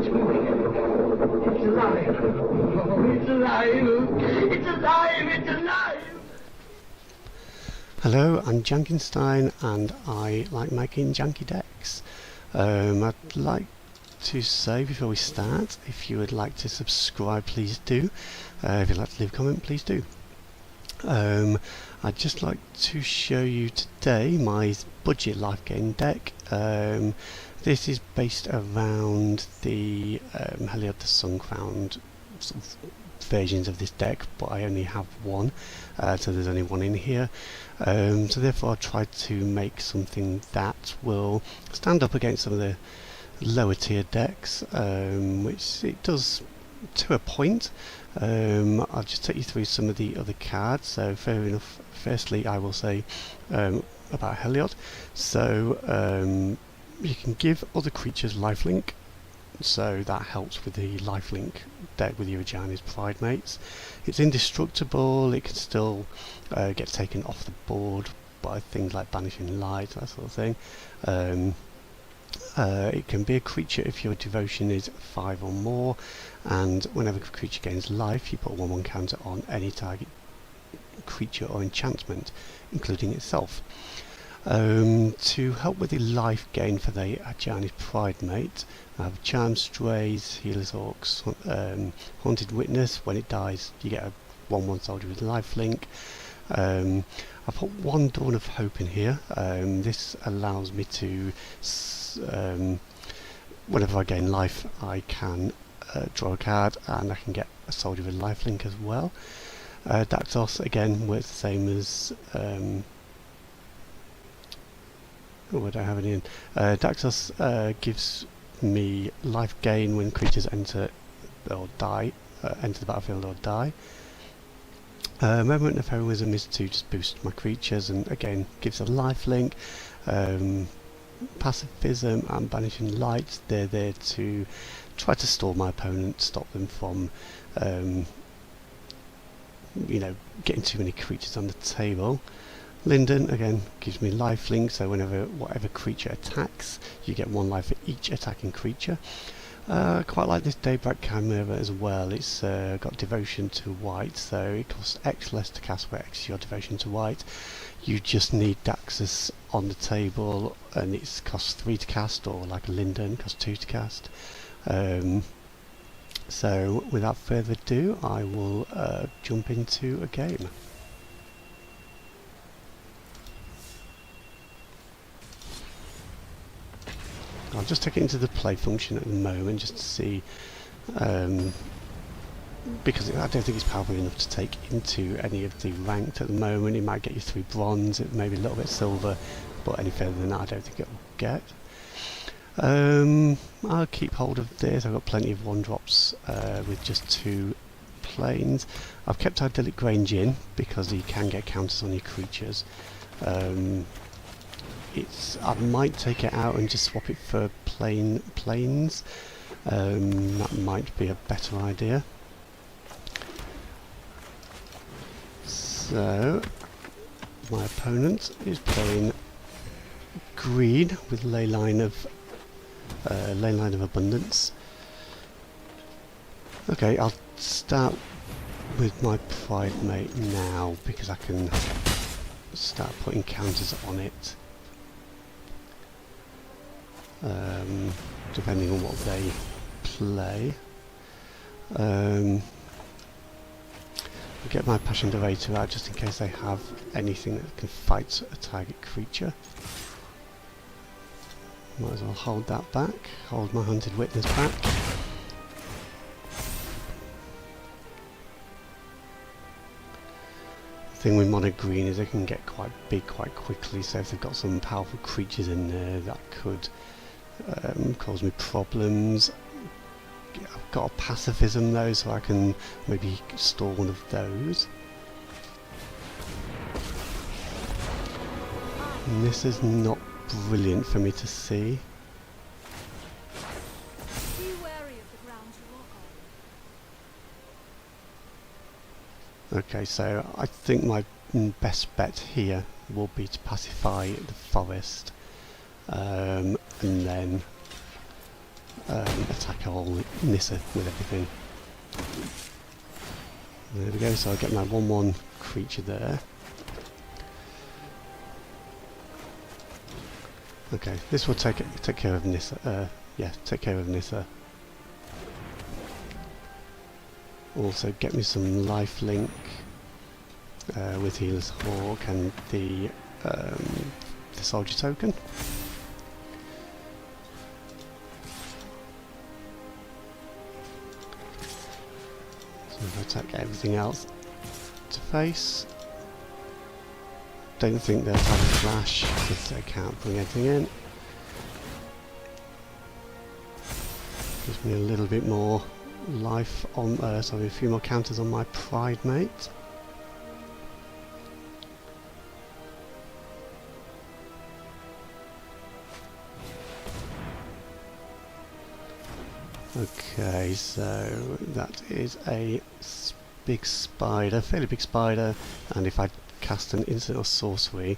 It's alive! Oh, it's alive! It's alive! It's alive! Hello, I'm Jankenstein and I like making janky decks. I'd like to say before we start, if you would like to subscribe, please do. If you'd like to leave a comment, please do. I'd just like to show you today my budget life gain deck. This is based around the Heliod the Sun-crowned sort of versions of this deck, but I only have one, so there's only one in here. So therefore I tried to make something that will stand up against some of the lower tier decks, which it does to a point. I'll just take you through some of the other cards. So fair enough, firstly I will say about Heliod. So you can give other creatures lifelink, so that helps with the lifelink deck with your Ajani's Pride mates. It's indestructible, it can still get taken off the board by things like Banishing Light, that sort of thing. It can be a creature if your devotion is 5 or more, and whenever a creature gains life you put a 1/1 counter on any target creature or enchantment, including itself. To help with the life gain for the Ajani's Pride mate, I have Charmed Strays, Healer's Orcs, Haunted Witness. When it dies you get a 1/1 soldier with lifelink. I put one Dawn of Hope in here. This allows me to, whenever I gain life I can draw a card and I can get a soldier with lifelink as well. Daxos again works the same as I don't have any in. Daxos gives me life gain when creatures enter or die, enter the battlefield or die. Moment of Heroism is to just boost my creatures and again gives a lifelink. Pacifism and Banishing Light, they're there to try to stall my opponent, stop them from getting too many creatures on the table. Linden again gives me lifelink, so whatever creature attacks you get 1 life for each attacking creature. Quite like this Daybreak Chimera as well. It's got devotion to white, so it costs X less to cast where X is your devotion to white. You just need Daxos on the table and it costs 3 to cast, or like a Linden costs 2 to cast. So without further ado I will jump into a game. I'll just take it into the play function at the moment just to see, because I don't think it's powerful enough to take into any of the ranked at the moment. It might get you 3 bronze, it may be a little bit silver, but any further than that I don't think it will get. I'll keep hold of this. I've got plenty of 1-drops with just 2 planes. I've kept Idyllic Grange in because you can get counters on your creatures. I might take it out and just swap it for planes. That might be a better idea. So my opponent is playing green with Leyline of Abundance. Okay, I'll start with my Pride mate now because I can start putting counters on it. Depending on what they play. I'll get my Passion Derator out just in case they have anything that can fight a target creature. Might as well hold that back, hold my Hunted Witness back. The thing with mono green is they can get quite big quite quickly, so if they've got some powerful creatures in there that could cause me problems. I've got a Pacifism though, so I can maybe store one of those. And this is not brilliant for me to see. Be wary of the ground you walk on. Okay, so I think my best bet here will be to pacify the forest, and then attack all Nissa with everything. There we go, so I get my 1/1 creature there. Okay, this will take care of Nissa. Yeah, take care of Nissa. Also, get me some lifelink with Healer's Hawk and the soldier token. So if I attack everything else to face. Don't think they'll have a flash because they can't bring anything in. Gives me a little bit more life on, sorry, a few more counters on my Pride Mate. Okay, so that is a big spider, fairly big spider, and if I cast an instant or sorcery,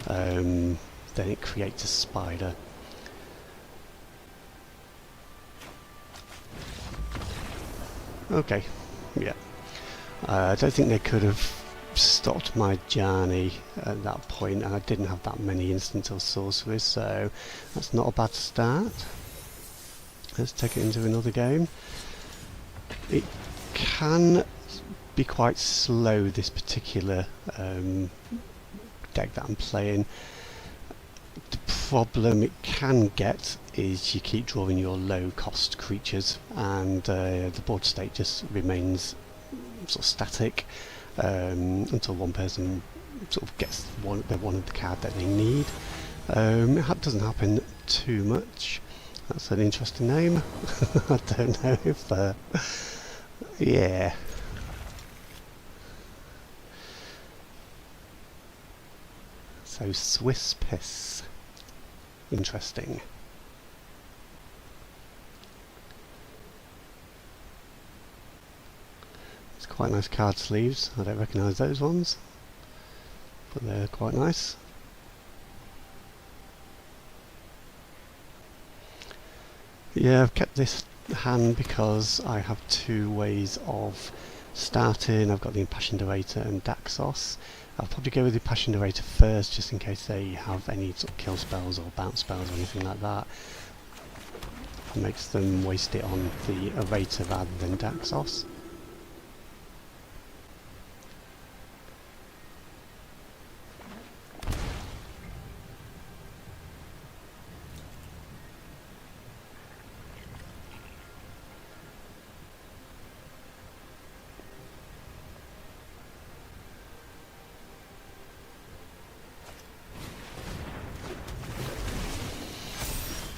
then it creates a spider. Okay, yeah. I don't think they could have stopped my journey at that point, and I didn't have that many instant or sorceries, so that's not a bad start. Let's take it into another game. It can be quite slow, this particular deck that I'm playing. The problem it can get is you keep drawing your low cost creatures, and the board state just remains sort of static until one person sort of gets one of the card that they need. It doesn't happen too much. That's an interesting name. I don't know if yeah. So Swiss Piss. Interesting. It's quite nice card sleeves. I don't recognise those ones, but they're quite nice. Yeah, I've kept this hand because I have two ways of starting. I've got the Impassioned Orator and Daxos. I'll probably go with the Impassioned Orator first, just in case they have any sort of kill spells or bounce spells or anything like that. It makes them waste it on the Orator rather than Daxos.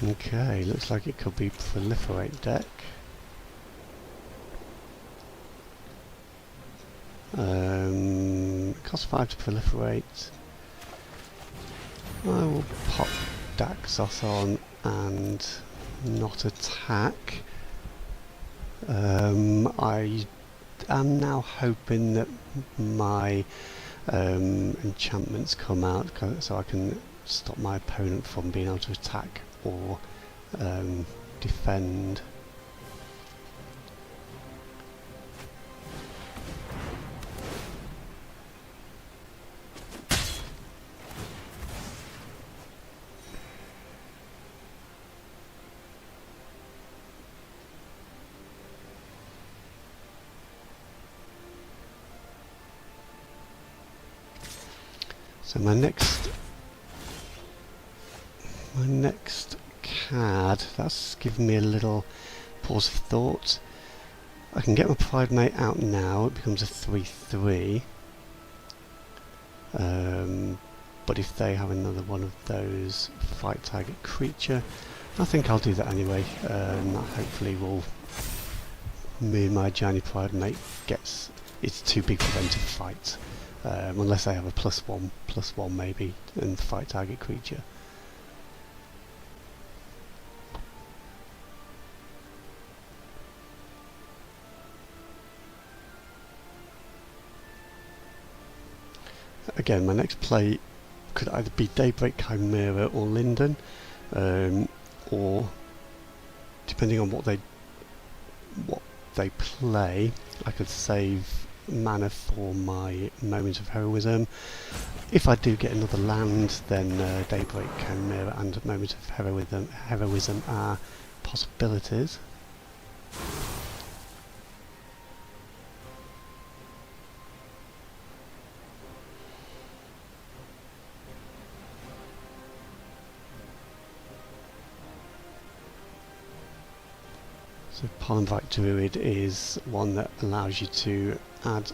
Okay, looks like it could be Proliferate deck. Cost 5 to Proliferate. I will pop Daxos on and not attack. I am now hoping that my enchantments come out so I can stop my opponent from being able to attack or defend. So my next card, that's given me a little pause of thought. I can get my Pride Mate out now, it becomes a 3/3. But if they have another one of those fight target creature, I think I'll do that anyway. That hopefully will mean my Giant Pride Mate it's too big for them to fight. Unless they have a +1/+1 maybe, and fight target creature. Again, my next play could either be Daybreak Chimera or Linden, or depending on what they play, I could save mana for my moment of heroism. If I do get another land, then Daybreak, Chimera and moment of heroism are possibilities. So Polymorph Druid is one that allows you to add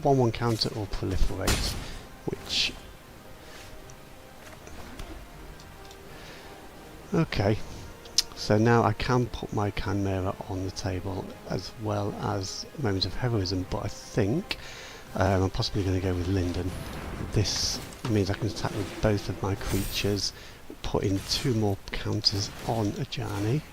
1/1 counter or proliferate, which... Okay, so now I can put my Chimera on the table as well as Moment of Heroism, but I think I'm possibly going to go with Linden. This means I can attack with both of my creatures, put in 2 more counters on Ajani.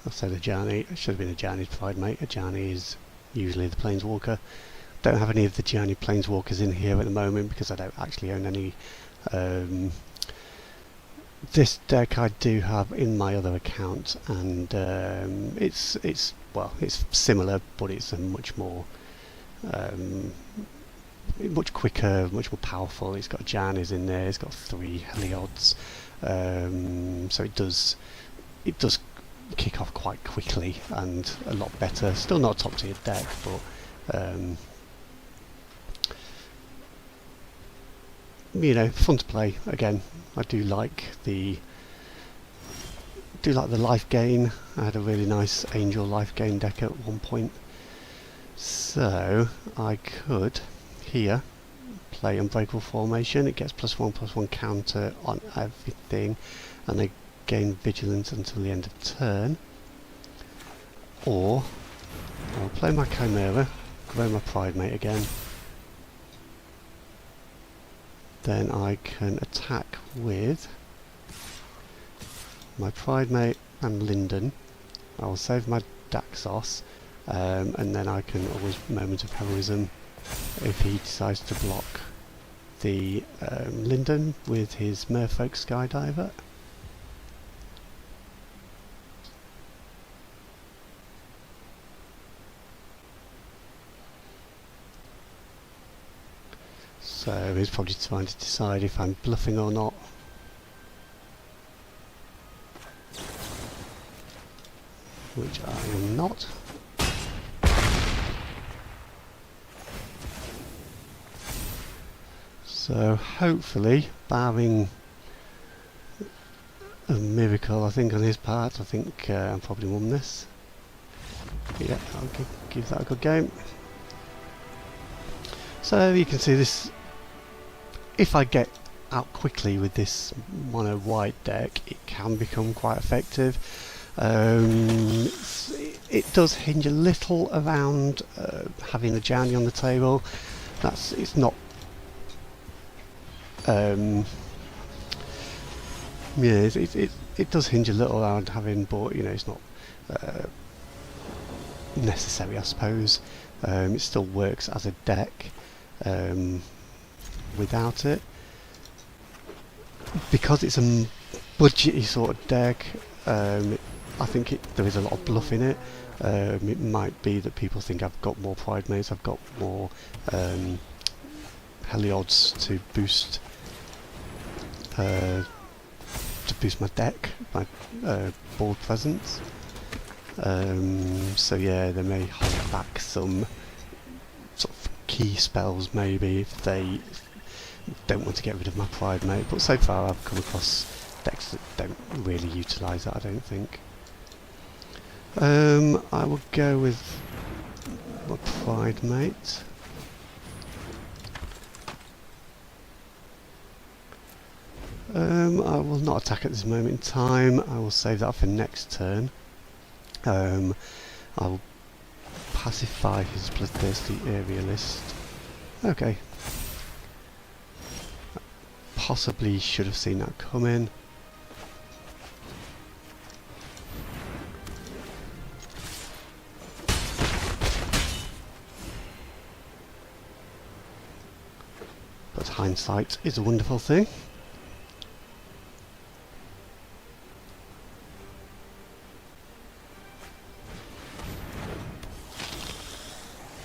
I said Ajani, it should have been Ajani's Pride Mate. Ajani is usually the Planeswalker. Don't have any of the Ajani Planeswalkers in here at the moment because I don't actually own any. This deck I do have in my other account, and it's similar, but it's a much more much quicker, much more powerful. It's got Ajani's in there. It's got 3 Heliods, so it does kick off quite quickly and a lot better. Still not a top tier deck, but you know, fun to play. Again, I do like the life gain. I had a really nice Angel life gain deck at one point, so I could here play Unbreakable Formation. It gets +1/+1 counter on everything, and they gain vigilance until the end of turn. Or I'll play my Chimera, grow my Pride Mate again. Then I can attack with my Pride Mate and Linden. I will save my Daxos, and then I can always Moment of Heroism if he decides to block the Linden with his Merfolk Skydiver. So he's probably trying to decide if I'm bluffing or not. Which I am not. So hopefully, barring a miracle I think on his part, I think I'll probably won this. Yeah, I'll give that a good game. So you can see this. If I get out quickly with this mono white deck, it can become quite effective. It does hinge a little around having a Ajani on the table. It's not. Yeah, it does hinge a little around having, but you know, it's not necessary, I suppose. It still works as a deck. Without it, because it's a budgety sort of deck, I think there is a lot of bluff in it. It might be that people think I've got more Pride Mates, I've got more Heliods to boost my deck, my board presence. So yeah, they may hold back some sort of key spells maybe if they don't want to get rid of my Pride Mate, but so far I've come across decks that don't really utilise that, I don't think. I will go with my Pride Mate. I will not attack at this moment in time. I will save that for next turn. I will pacify his Bloodthirsty Aerialist. Okay. possibly should have seen that coming. But hindsight is a wonderful thing.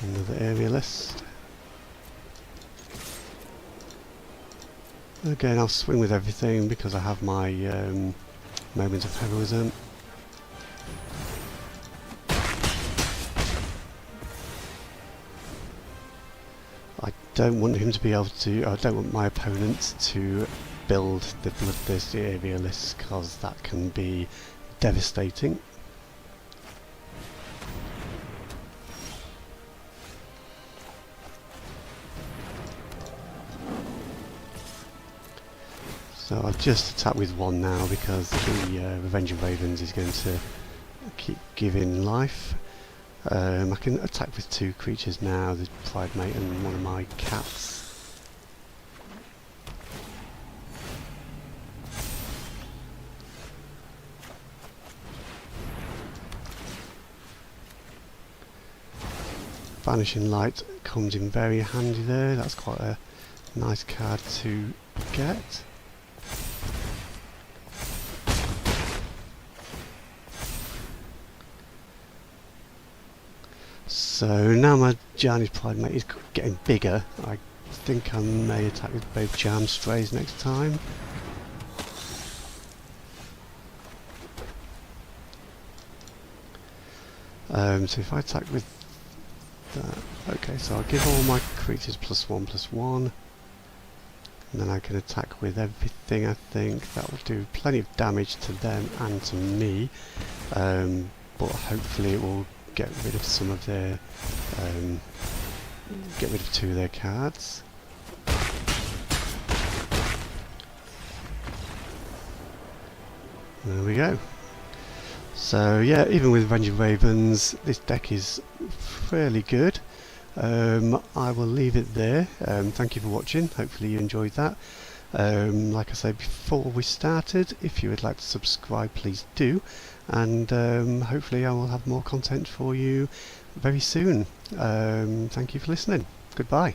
Another area list. Again, I'll swing with everything because I have my moments of heroism. I don't want him to be able to, I don't want my opponent to build the bloodthirsty area lists because that can be devastating. So I've just attacked with one now because the Revenge of Ravens is going to keep giving life. I can attack with two creatures now, the Pride Mate and one of my cats. Vanishing Light comes in very handy there, that's quite a nice card to get. So now my Giant's Pride Mate is getting bigger. I think I may attack with both Charm Strays next time. So if I attack with that, okay, so I'll give all my creatures +1/+1, and then I can attack with everything. I think that will do plenty of damage to them and to me, but hopefully it will get rid of some of their, get rid of two of their cards. There we go. So yeah, even with Revenge of Ravens, this deck is fairly good. I will leave it there. Thank you for watching. Hopefully you enjoyed that. Like I said before we started, if you would like to subscribe, please do, and hopefully I will have more content for you very soon. Thank you for listening. Goodbye.